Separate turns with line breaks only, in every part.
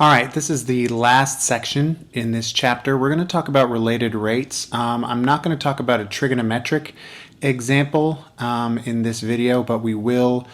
All right, this is the last section in this chapter. We're going to talk about related rates. I'm not going to talk about a trigonometric example in this video, but we will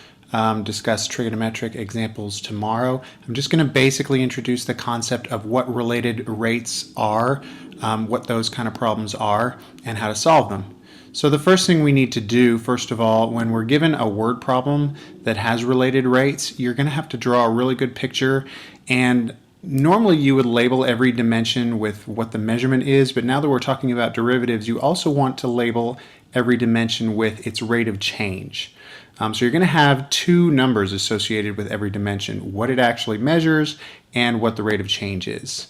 discuss trigonometric examples tomorrow. I'm just going to basically introduce the concept of what related rates are, what those kind of problems are, and how to solve them. So the first thing we need to do, first of all, when we're given a word problem that has related rates, you're going to have to draw a really good picture, and normally you would label every dimension with what the measurement is, but now that we're talking about derivatives, you also want to label every dimension with its rate of change. So you're going to have two numbers associated with every dimension, what it actually measures and what the rate of change is.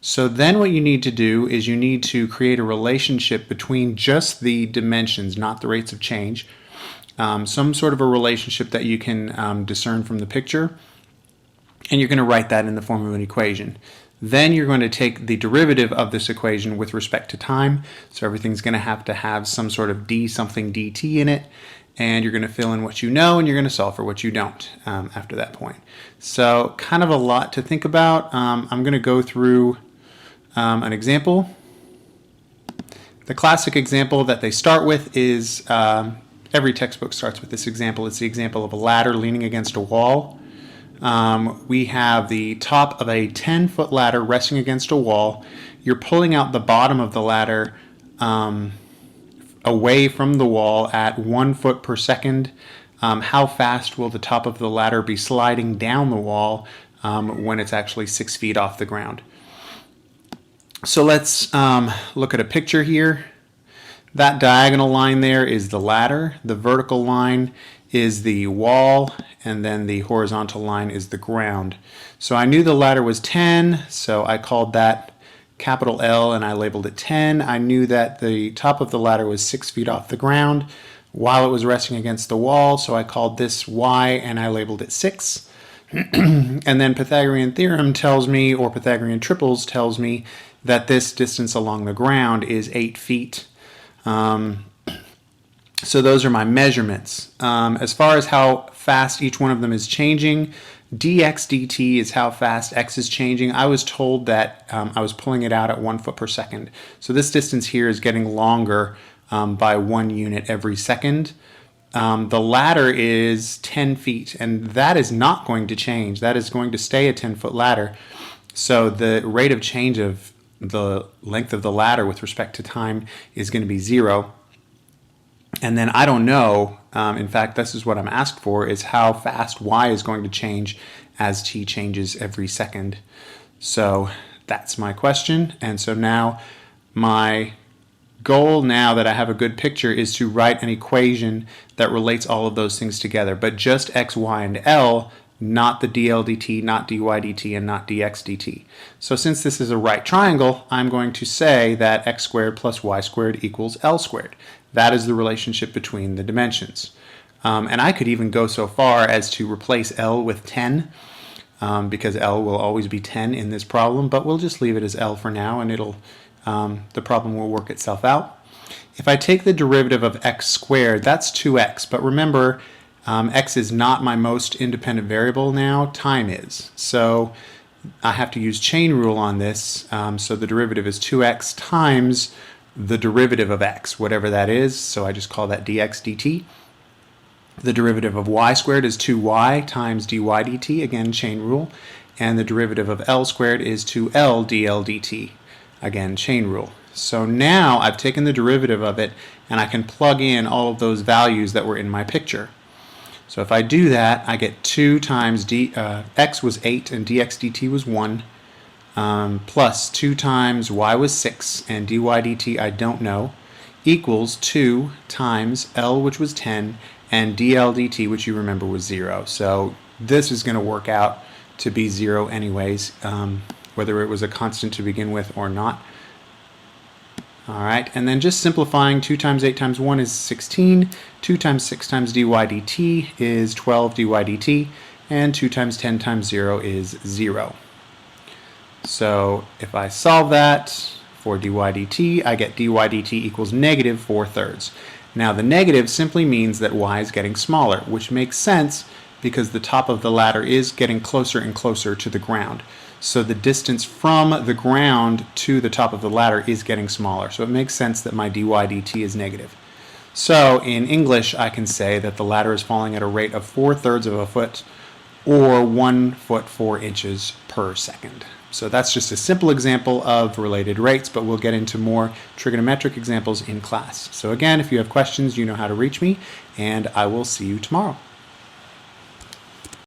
So then what you need to do is you need to create a relationship between just the dimensions, not the rates of change, some sort of a relationship that you can discern from the picture, and you're going to write that in the form of an equation. Then you're going to take the derivative of this equation with respect to time, so everything's going to have some sort of d something dt in it, and you're going to fill in what you know, and you're going to solve for what you don't after that point. So kind of a lot to think about. I'm going to go through an example. The classic example that they start with is, every textbook starts with this example. It's the example of a ladder leaning against a wall. We have the top of a 10-foot ladder resting against a wall. You're pulling out the bottom of the ladder away from the wall at 1 foot per second. How fast will the top of the ladder be sliding down the wall when it's actually 6 feet off the ground? So let's look at a picture here. That diagonal line there is the ladder. The vertical line is the wall, and then the horizontal line is the ground. So I knew the ladder was 10, so I called that capital L and I labeled it 10. I knew that the top of the ladder was 6 feet off the ground while it was resting against the wall, so I called this Y and I labeled it 6. And then Pythagorean theorem tells me, or Pythagorean triples tells me, that this distance along the ground is 8 feet. So those are my measurements. As far as how fast each one of them is changing, dx dt is how fast x is changing. I was told that I was pulling it out at 1 foot per second. So this distance here is getting longer by 1 unit every second. The ladder is 10 feet, and that is not going to change. That is going to stay a 10-foot ladder. So the rate of change of the length of the ladder with respect to time is going to be 0. And then I don't know, in fact, this is what I'm asked for, is how fast y is going to change as t changes every second. So that's my question. And so now my goal, now that I have a good picture, is to write an equation that relates all of those things together, but just x, y, and L, not the dl dt, not dy dt, and not dx dt. So since this is a right triangle, I'm going to say that x squared plus y squared equals L squared. That is the relationship between the dimensions. And I could even go so far as to replace L with 10, because L will always be 10 in this problem, but we'll just leave it as L for now, and it'll the problem will work itself out. If I take the derivative of x squared, that's 2x, but remember, x is not my most independent variable now, time is. So I have to use chain rule on this, so the derivative is 2x times the derivative of x, whatever that is, so I just call that dx dt. The derivative of y squared is 2y times dy dt, again chain rule, and the derivative of L squared is 2L dl dt, again chain rule. So now I've taken the derivative of it and I can plug in all of those values that were in my picture. So if I do that, I get 2 times x was 8 and dx dt was 1, plus 2 times y was 6 and dy dt I don't know, equals 2 times L, which was 10, and dl dt, which you remember was 0. So this is going to work out to be 0 anyways, whether it was a constant to begin with or not. All right, and then just simplifying, 2 times 8 times 1 is 16, 2 times 6 times dy dt is 12 dy dt, and 2 times 10 times 0 is 0. So if I solve that for dy dt, I get dy dt equals -4/3. Now the negative simply means that y is getting smaller, which makes sense because the top of the ladder is getting closer and closer to the ground. So the distance from the ground to the top of the ladder is getting smaller. So it makes sense that my dy dt is negative. So in English, I can say that the ladder is falling at a rate of 4/3 of a foot, or 1 foot 4 inches per second. So that's just a simple example of related rates, but we'll get into more trigonometric examples in class. So again, if you have questions, you know how to reach me, and I will see you tomorrow.